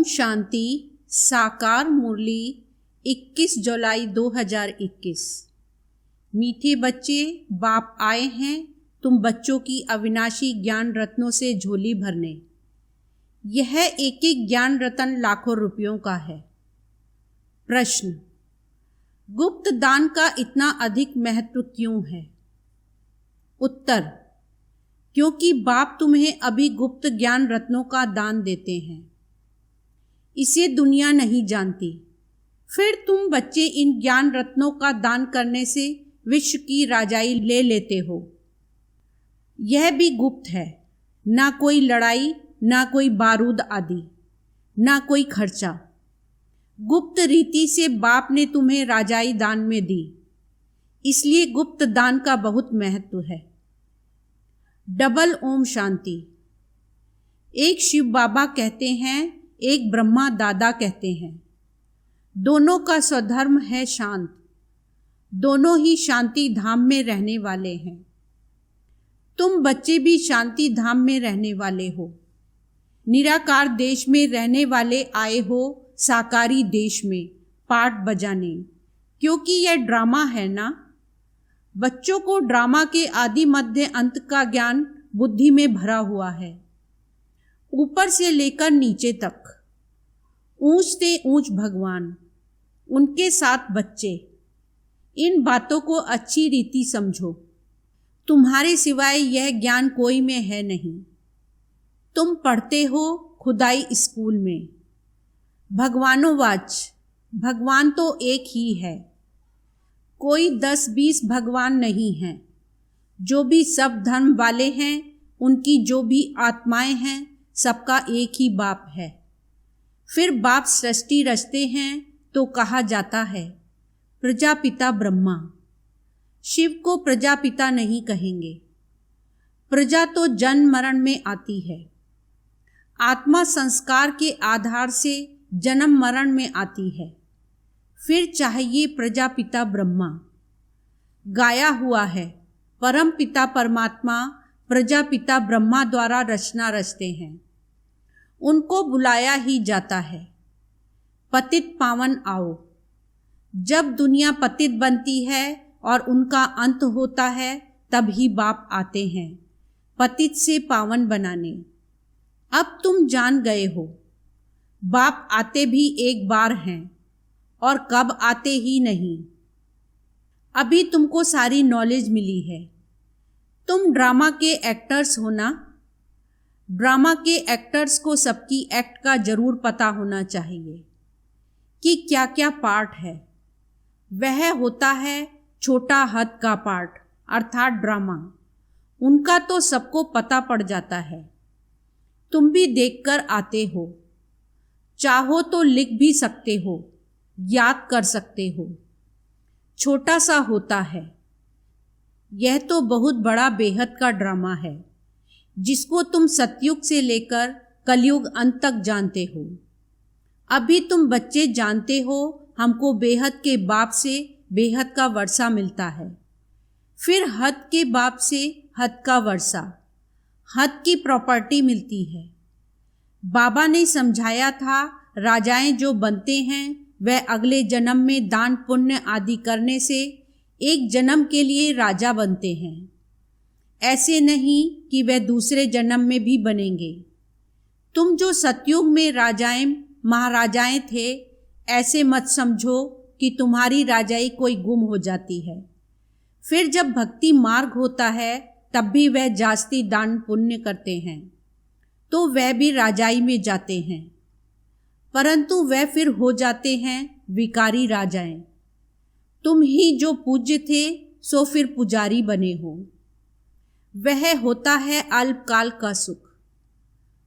शांति। साकार मुरली 21 जुलाई 2021। मीठे बच्चे, बाप आए हैं तुम बच्चों की अविनाशी ज्ञान रत्नों से झोली भरने। यह एक एक ज्ञान रत्न लाखों रुपयों का है। प्रश्न: गुप्त दान का इतना अधिक महत्व क्यों है? उत्तर: क्योंकि बाप तुम्हें अभी गुप्त ज्ञान रत्नों का दान देते हैं। इसे दुनिया नहीं जानती, फिर तुम बच्चे इन ज्ञान रत्नों का दान करने से विश्व की राजाई ले लेते हो। यह भी गुप्त है, ना कोई लड़ाई, ना कोई बारूद आदि, ना कोई खर्चा। गुप्त रीति से बाप ने तुम्हें राजाई दान में दी, इसलिए गुप्त दान का बहुत महत्व है। डबल ओम शांति। एक शिव बाबा कहते हैं, एक ब्रह्मा दादा कहते हैं। दोनों का स्वधर्म है शांत। दोनों ही शांति धाम में रहने वाले हैं। तुम बच्चे भी शांति धाम में रहने वाले हो। निराकार देश में रहने वाले आए हो साकारी देश में पाठ बजाने, क्योंकि यह ड्रामा है ना। बच्चों को ड्रामा के आदि मध्य अंत का ज्ञान बुद्धि में भरा हुआ है, ऊपर से लेकर नीचे तक। ऊंच से ऊंच भगवान, उनके साथ बच्चे। इन बातों को अच्छी रीति समझो। तुम्हारे सिवाय यह ज्ञान कोई में है नहीं। तुम पढ़ते हो खुदाई स्कूल में। भगवानोवाच, भगवान तो एक ही है, कोई 10-20 भगवान नहीं हैं। जो भी सब धर्म वाले हैं, उनकी जो भी आत्माएं हैं, सबका एक ही बाप है। फिर बाप सृष्टि रचते हैं तो कहा जाता है प्रजापिता ब्रह्मा। शिव को प्रजापिता नहीं कहेंगे। प्रजा तो जन्म मरण में आती है। आत्मा संस्कार के आधार से जन्म मरण में आती है। फिर चाहिए प्रजापिता ब्रह्मा। गाया हुआ है, परम पिता परमात्मा प्रजापिता ब्रह्मा द्वारा रचना रचते हैं। उनको बुलाया ही जाता है, पतित पावन आओ। जब दुनिया पतित बनती है और उनका अंत होता है, तब ही बाप आते हैं पतित से पावन बनाने। अब तुम जान गए हो, बाप आते भी एक बार हैं और कब आते ही नहीं। अभी तुमको सारी नॉलेज मिली है। तुम ड्रामा के एक्टर्स हो ना। ड्रामा के एक्टर्स को सबकी एक्ट का जरूर पता होना चाहिए कि क्या क्या पार्ट है। वह होता है छोटा हद का पार्ट, अर्थात ड्रामा। उनका तो सबको पता पड़ जाता है। तुम भी देखकर आते हो। चाहो तो लिख भी सकते हो, याद कर सकते हो। छोटा सा होता है। यह तो बहुत बड़ा बेहद का ड्रामा है, जिसको तुम सतयुग से लेकर कलयुग अंत तक जानते हो। अभी तुम बच्चे जानते हो, हमको बेहद के बाप से बेहद का वर्षा मिलता है। फिर हद के बाप से हद का वर्षा, हद की प्रॉपर्टी मिलती है। बाबा ने समझाया था, राजाएं जो बनते हैं वह अगले जन्म में दान पुण्य आदि करने से एक जन्म के लिए राजा बनते हैं। ऐसे नहीं कि वह दूसरे जन्म में भी बनेंगे। तुम जो सतयुग में राजाएं महाराजाएं थे, ऐसे मत समझो कि तुम्हारी राजाई कोई गुम हो जाती है। फिर जब भक्ति मार्ग होता है, तब भी वह जास्ती दान पुण्य करते हैं, तो वह भी राजाई में जाते हैं। परंतु वह फिर हो जाते हैं विकारी राजाएं। तुम ही जो पूज्य थे, सो फिर पुजारी बने हो। वह होता है अल्पकाल का सुख।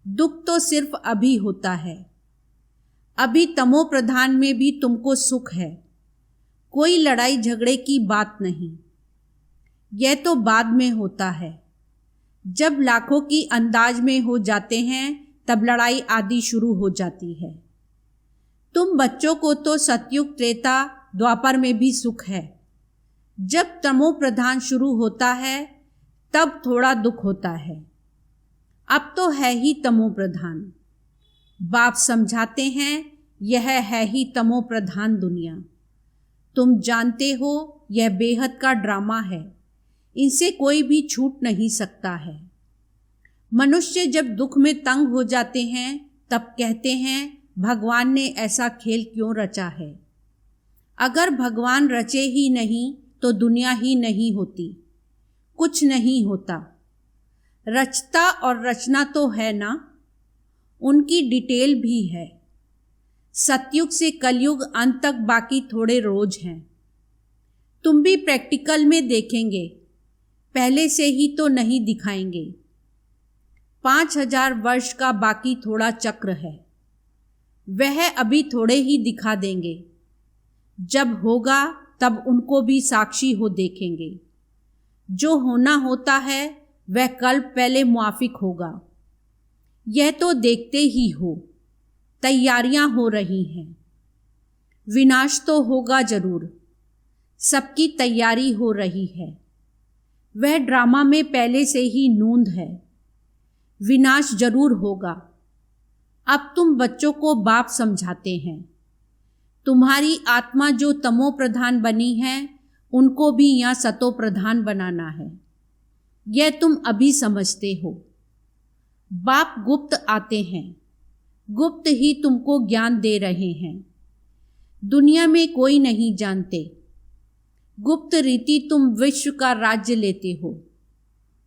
दुख तो सिर्फ अभी होता है। अभी तमो प्रधान में भी तुमको सुख है। कोई लड़ाई झगड़े की बात नहीं। यह तो बाद में होता है। जब लाखों की अंदाज में हो जाते हैं, तब लड़ाई आदि शुरू हो जाती है। तुम बच्चों को तो सतयुग त्रेता द्वापर में भी सुख है। जब तमो प्रधान शुरू होता है, तब थोड़ा दुख होता है। अब तो है ही तमो प्रधान। बाप समझाते हैं यह है ही तमो प्रधान दुनिया। तुम जानते हो यह बेहद का ड्रामा है, इनसे कोई भी छूट नहीं सकता है। मनुष्य जब दुख में तंग हो जाते हैं तब कहते हैं भगवान ने ऐसा खेल क्यों रचा है। अगर भगवान रचे ही नहीं तो दुनिया ही नहीं होती, कुछ नहीं होता। रचता और रचना तो है ना, उनकी डिटेल भी है। सतयुग से कलयुग अंत तक बाकी थोड़े रोज हैं। तुम भी प्रैक्टिकल में देखेंगे, पहले से ही तो नहीं दिखाएंगे। 5000 वर्ष का बाकी थोड़ा चक्र है, वह अभी थोड़े ही दिखा देंगे। जब होगा तब उनको भी साक्षी हो देखेंगे। जो होना होता है वह कल पहले मुआफिक होगा। यह तो देखते ही हो, तैयारियां हो रही हैं। विनाश तो होगा जरूर, सबकी तैयारी हो रही है। वह ड्रामा में पहले से ही नूंद है, विनाश जरूर होगा। अब तुम बच्चों को बाप समझाते हैं। तुम्हारी आत्मा जो तमो प्रधान बनी है उनको भी यहाँ सतो प्रधान बनाना है, यह तुम अभी समझते हो। बाप गुप्त आते हैं, गुप्त ही तुमको ज्ञान दे रहे हैं। दुनिया में कोई नहीं जानते। गुप्त रीति तुम विश्व का राज्य लेते हो,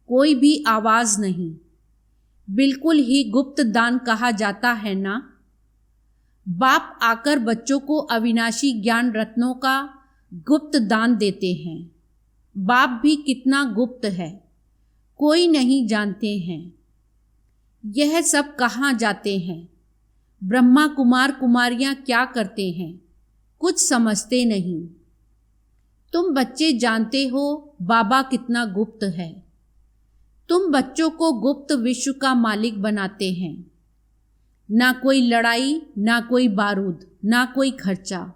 कोई भी आवाज नहीं। बिल्कुल ही गुप्त दान कहा जाता है ना। बाप आकर बच्चों को अविनाशी ज्ञान रत्नों का गुप्त दान देते हैं। बाप भी कितना गुप्त है, कोई नहीं जानते हैं। यह सब कहाँ जाते हैं, ब्रह्मा कुमार कुमारियां क्या करते हैं, कुछ समझते नहीं। तुम बच्चे जानते हो बाबा कितना गुप्त है। तुम बच्चों को गुप्त विश्व का मालिक बनाते हैं। ना कोई लड़ाई, ना कोई बारूद, ना कोई खर्चा।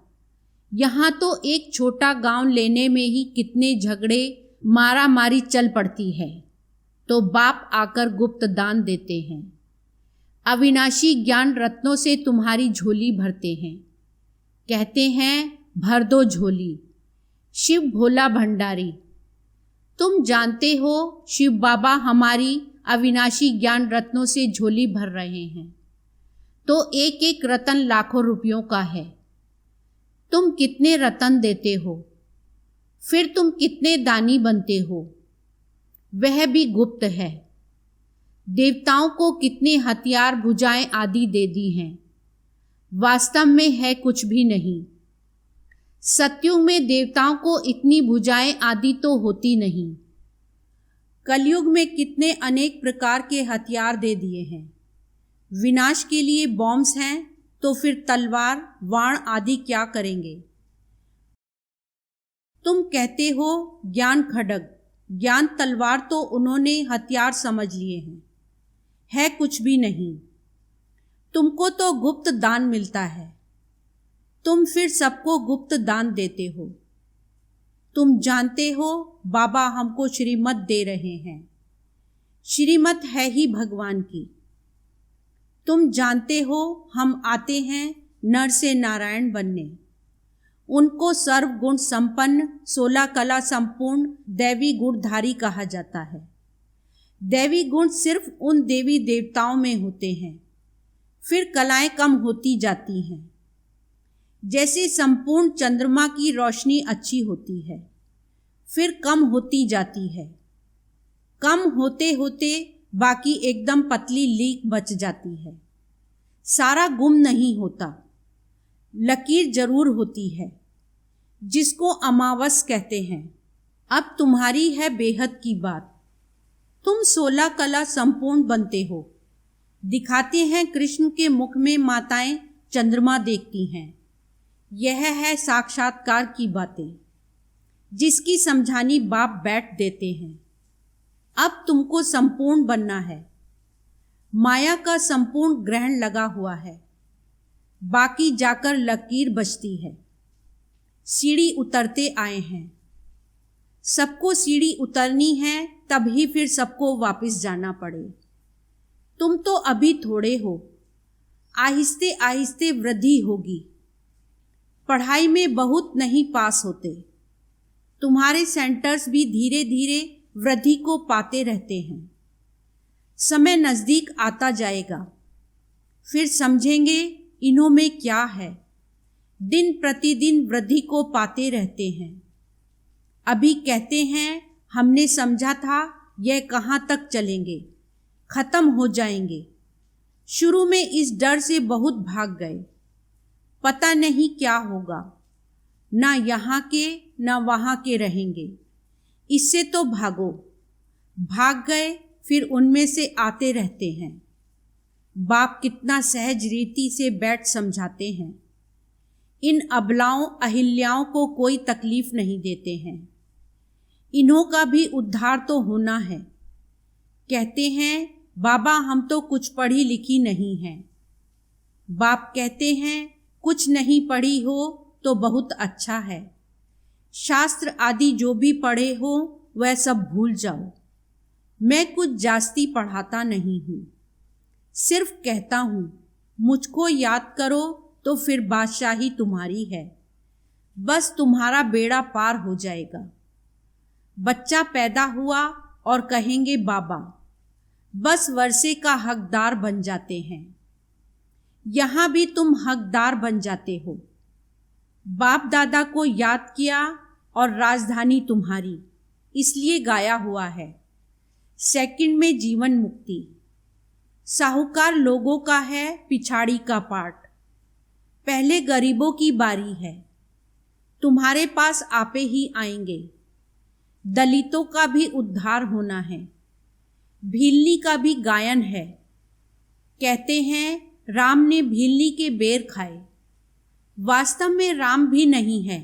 यहाँ तो एक छोटा गांव लेने में ही कितने झगड़े मारा मारी चल पड़ती है, तो बाप आकर गुप्त दान देते हैं। अविनाशी ज्ञान रत्नों से तुम्हारी झोली भरते हैं। कहते हैं भर दो झोली, शिव भोला भंडारी। तुम जानते हो शिव बाबा हमारी अविनाशी ज्ञान रत्नों से झोली भर रहे हैं, तो एक एक रतन लाखों रुपयों का है। तुम कितने रतन देते हो, फिर तुम कितने दानी बनते हो, वह भी गुप्त है। देवताओं को कितने हथियार भुजाएं आदि दे दी हैं, वास्तव में है कुछ भी नहीं। सतयुग में देवताओं को इतनी भुजाएं आदि तो होती नहीं। कलयुग में कितने अनेक प्रकार के हथियार दे दिए हैं। विनाश के लिए बॉम्ब्स हैं, तो फिर तलवार वाण आदि क्या करेंगे। तुम कहते हो ज्ञान खड्ग, ज्ञान तलवार तो उन्होंने हथियार समझ लिए हैं, है कुछ भी नहीं। तुमको तो गुप्त दान मिलता है, तुम फिर सबको गुप्त दान देते हो। तुम जानते हो बाबा हमको श्रीमत दे रहे हैं। श्रीमत है ही भगवान की। तुम जानते हो हम आते हैं नर से नारायण बनने। उनको सर्वगुण संपन्न 16 कला संपूर्ण दैवी गुणधारी कहा जाता है। दैवी गुण सिर्फ उन देवी देवताओं में होते हैं, फिर कलाएं कम होती जाती हैं। जैसे संपूर्ण चंद्रमा की रोशनी अच्छी होती है, फिर कम होती जाती है। कम होते होते बाकी एकदम पतली लीक बच जाती है। सारा गुम नहीं होता, लकीर जरूर होती है, जिसको अमावस कहते हैं। अब तुम्हारी है बेहद की बात। तुम 16 कला संपूर्ण बनते हो। दिखाते हैं कृष्ण के मुख में माताएं चंद्रमा देखती हैं। यह है साक्षात्कार की बातें, जिसकी समझानी बाप बैठ देते हैं। अब तुमको संपूर्ण बनना है। माया का संपूर्ण ग्रहण लगा हुआ है, बाकी जाकर लकीर बचती है। सीढ़ी उतरते आए हैं, सबको सीढ़ी उतरनी है, तभी फिर सबको वापस जाना पड़े। तुम तो अभी थोड़े हो, आहिस्ते आहिस्ते वृद्धि होगी। पढ़ाई में बहुत नहीं पास होते। तुम्हारे सेंटर्स भी धीरे धीरे वृद्धि को पाते रहते हैं। समय नज़दीक आता जाएगा, फिर समझेंगे इन्हों में क्या है। दिन प्रतिदिन वृद्धि को पाते रहते हैं। अभी कहते हैं हमने समझा था यह कहाँ तक चलेंगे, खत्म हो जाएंगे। शुरू में इस डर से बहुत भाग गए, पता नहीं क्या होगा, ना यहाँ के ना वहाँ के रहेंगे, इससे तो भागो। भाग गए, फिर उनमें से आते रहते हैं। बाप कितना सहज रीति से बैठ समझाते हैं। इन अबलाओं अहिल्याओं को कोई तकलीफ नहीं देते हैं। इन्हों का भी उद्धार तो होना है। कहते हैं बाबा हम तो कुछ पढ़ी लिखी नहीं हैं। बाप कहते हैं कुछ नहीं पढ़ी हो तो बहुत अच्छा है। शास्त्र आदि जो भी पढ़े हो वह सब भूल जाओ। मैं कुछ जास्ती पढ़ाता नहीं हूँ, सिर्फ कहता हूँ मुझको याद करो तो फिर बादशाही तुम्हारी है। बस तुम्हारा बेड़ा पार हो जाएगा। बच्चा पैदा हुआ और कहेंगे बाबा, बस वर्षे का हकदार बन जाते हैं। यहाँ भी तुम हकदार बन जाते हो। बाप दादा को याद किया और राजधानी तुम्हारी, इसलिए गाया हुआ है। सेकंड में जीवन मुक्ति। साहूकार लोगों का है पिछाड़ी का पार्ट। पहले गरीबों की बारी है। तुम्हारे पास आपे ही आएंगे। दलितों का भी उद्धार होना है। भीलनी का भी गायन है। कहते हैं राम ने भीलनी के बेर खाए। वास्तव में राम भी नहीं है,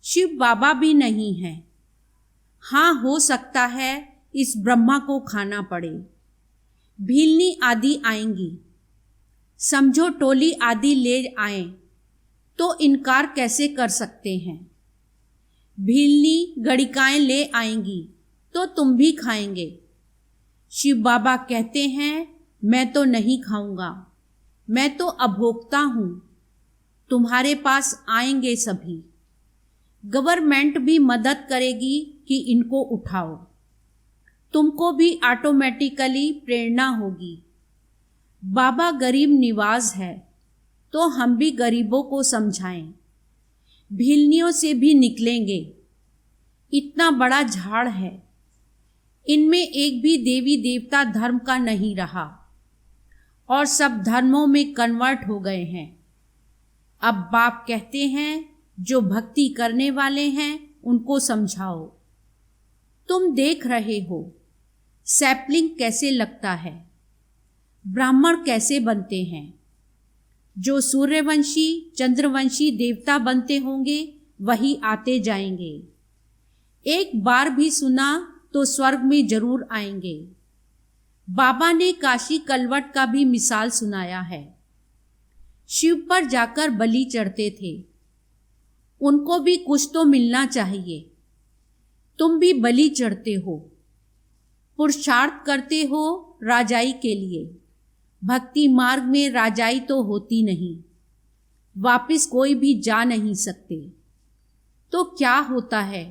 शिव बाबा भी नहीं है। हाँ, हो सकता है इस ब्रह्मा को खाना पड़े। भीलनी आदि आएंगी। समझो टोली आदि ले आए तो इनकार कैसे कर सकते हैं। भीलनी गणिकाएं ले आएंगी तो तुम भी खाएंगे। शिव बाबा कहते हैं मैं तो नहीं खाऊंगा, मैं तो अभोक्ता हूँ। तुम्हारे पास आएंगे सभी। गवर्नमेंट भी मदद करेगी कि इनको उठाओ। तुमको भी ऑटोमेटिकली प्रेरणा होगी। बाबा गरीब निवाज है तो हम भी गरीबों को समझाएं। भीलनियों से भी निकलेंगे। इतना बड़ा झाड़ है, इनमें एक भी देवी देवता धर्म का नहीं रहा और सब धर्मों में कन्वर्ट हो गए हैं। अब बाप कहते हैं जो भक्ति करने वाले हैं उनको समझाओ। तुम देख रहे हो सैपलिंग कैसे लगता है, ब्राह्मण कैसे बनते हैं। जो सूर्यवंशी चंद्रवंशी देवता बनते होंगे वही आते जाएंगे। एक बार भी सुना तो स्वर्ग में जरूर आएंगे। बाबा ने काशी कलवट का भी मिसाल सुनाया है। शिव पर जाकर बलि चढ़ते थे। उनको भी कुछ तो मिलना चाहिए। तुम भी बलि चढ़ते हो, पुरुषार्थ करते हो राजाई के लिए। भक्ति मार्ग में राजाई तो होती नहीं, वापिस कोई भी जा नहीं सकते। तो क्या होता है,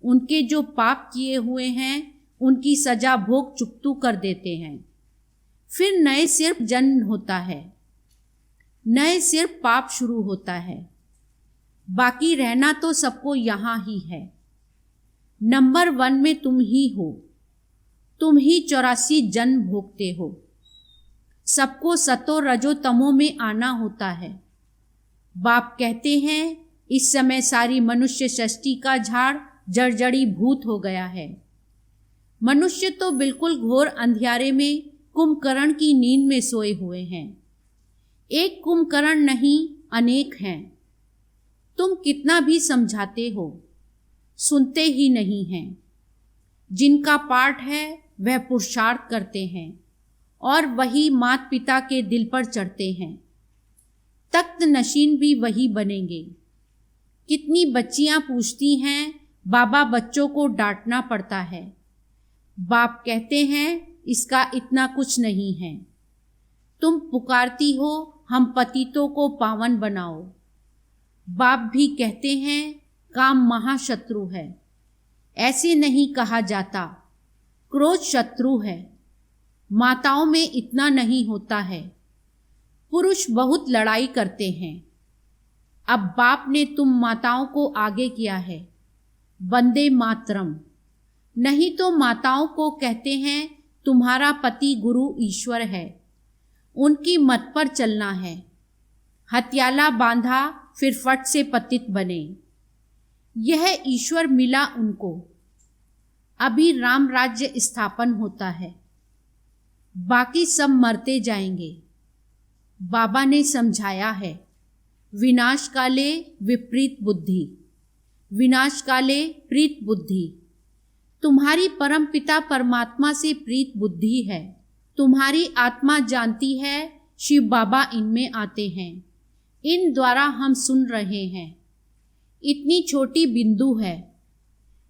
उनके जो पाप किए हुए हैं उनकी सजा भोग चुकतू कर देते हैं। फिर नए सिर्फ जन्म होता है, नए सिर्फ पाप शुरू होता है। बाकी रहना तो सबको यहाँ ही है। नंबर 1 में तुम ही हो। तुम ही 84 जन्म भोगते हो। सबको सतो रजो तमो में आना होता है। बाप कहते हैं इस समय सारी मनुष्य सृष्टि का झाड़ जड़जड़ी भूत हो गया है। मनुष्य तो बिल्कुल घोर अंधियारे में कुंभकर्ण की नींद में सोए हुए हैं। एक कुंभकर्ण नहीं, अनेक हैं। तुम कितना भी समझाते हो, सुनते ही नहीं हैं। जिनका पाठ है वह पुरुषार्थ करते हैं और वही माता पिता के दिल पर चढ़ते हैं। तख्त नशीन भी वही बनेंगे। कितनी बच्चियां पूछती हैं बाबा बच्चों को डांटना पड़ता है। बाप कहते हैं इसका इतना कुछ नहीं है। तुम पुकारती हो हम पतितों को पावन बनाओ। बाप भी कहते हैं काम महाशत्रु है। ऐसे नहीं कहा जाता, क्रोध शत्रु है। माताओं में इतना नहीं होता है। पुरुष बहुत लड़ाई करते हैं। अब बाप ने तुम माताओं को आगे किया है। वंदे मातरम। नहीं तो माताओं को कहते हैं तुम्हारा पति गुरु ईश्वर है, उनकी मत पर चलना है। हथियाला बांधा फिर फट से पतित बने। यह ईश्वर मिला उनको। अभी राम राज्य स्थापन होता है, बाकी सब मरते जाएंगे। बाबा ने समझाया है विनाश काले विपरीत बुद्धि, विनाश काले प्रीत बुद्धि। तुम्हारी परम पिता परमात्मा से प्रीत बुद्धि है। तुम्हारी आत्मा जानती है शिव बाबा इनमें आते हैं। इन द्वारा हम सुन रहे हैं। इतनी छोटी बिंदु है।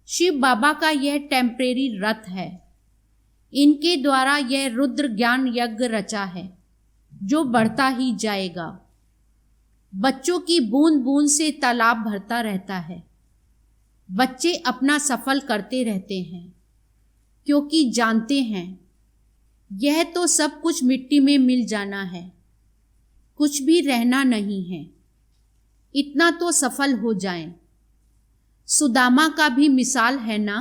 शिव बाबा का यह टेम्परेरी रथ है। इनके द्वारा यह रुद्र ज्ञान यज्ञ रचा है जो बढ़ता ही जाएगा। बच्चों की बूंद बूंद से तालाब भरता रहता है। बच्चे अपना सफल करते रहते हैं क्योंकि जानते हैं यह तो सब कुछ मिट्टी में मिल जाना है, कुछ भी रहना नहीं है। इतना तो सफल हो जाएं। सुदामा का भी मिसाल है ना।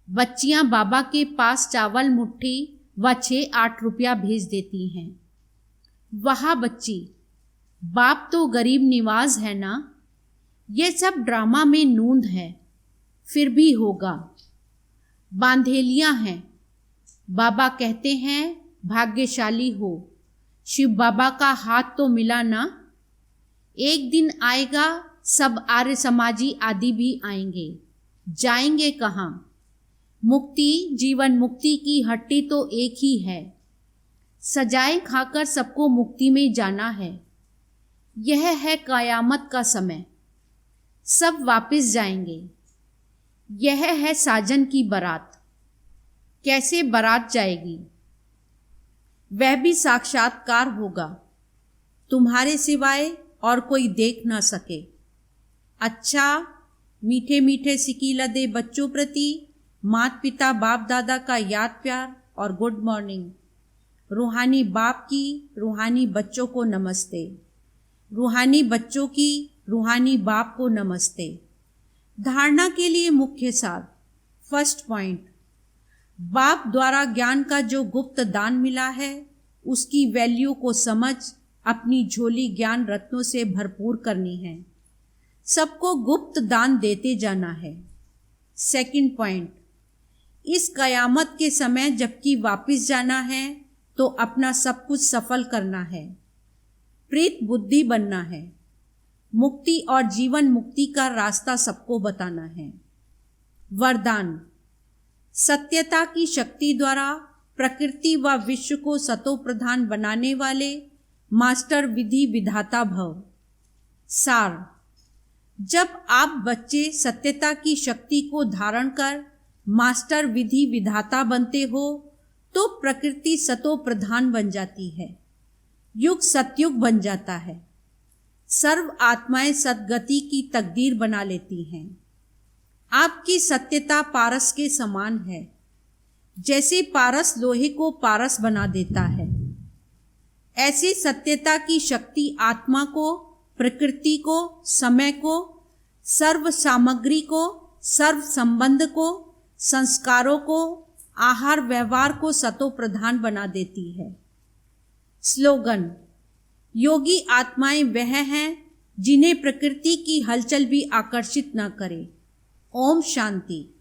बच्चियां बाबा के पास चावल मुट्ठी व 6-8 रुपया भेज देती हैं। वहा बच्ची, बाप तो गरीब निवाज है ना। ये सब ड्रामा में नूंद है, फिर भी होगा। बांधेलियां हैं। बाबा कहते हैं भाग्यशाली हो, शिव बाबा का हाथ तो मिला ना। एक दिन आएगा सब आर्य समाजी आदि भी आएंगे। जाएंगे कहाँ? मुक्ति जीवन मुक्ति की हट्टी तो एक ही है। सजाए खाकर सबको मुक्ति में जाना है। यह है कयामत का समय। सब वापस जाएंगे। यह है साजन की बारात। कैसे बारात जाएगी? वह भी साक्षात्कार होगा, तुम्हारे सिवाय और कोई देख ना सके। अच्छा, मीठे मीठे सिकी लदे बच्चों प्रति माता पिता बाप दादा का याद प्यार और गुड मॉर्निंग। रूहानी बाप की रूहानी बच्चों को नमस्ते। रूहानी बच्चों की रूहानी बाप को नमस्ते। धारणा के लिए मुख्य सार। फर्स्ट पॉइंट, बाप द्वारा ज्ञान का जो गुप्त दान मिला है उसकी वैल्यू को समझ अपनी झोली ज्ञान रत्नों से भरपूर करनी है। सबको गुप्त दान देते जाना है। सेकंड पॉइंट, इस कयामत के समय जबकि वापस जाना है तो अपना सब कुछ सफल करना है। प्रीत बुद्धि बनना है। मुक्ति और जीवन मुक्ति का रास्ता सबको बताना है। वरदान, सत्यता की शक्ति द्वारा प्रकृति व विश्व को सतो प्रधान बनाने वाले मास्टर विधि विधाता भव। सार, जब आप बच्चे सत्यता की शक्ति को धारण कर मास्टर विधि विधाता बनते हो तो प्रकृति सतो प्रधान बन जाती है। युग सतयुग बन जाता है। सर्व आत्माएं सद्गति की तकदीर बना लेती हैं। आपकी सत्यता पारस के समान है। जैसे पारस लोहे को पारस बना देता है, ऐसे सत्यता की शक्ति आत्मा को, प्रकृति को, समय को, सर्व सामग्री को, सर्व संबंध को, संस्कारों को, आहार व्यवहार को सतो प्रधान बना देती है। स्लोगन, योगी आत्माएं वह हैं जिन्हें प्रकृति की हलचल भी आकर्षित न करे। ओम शांति।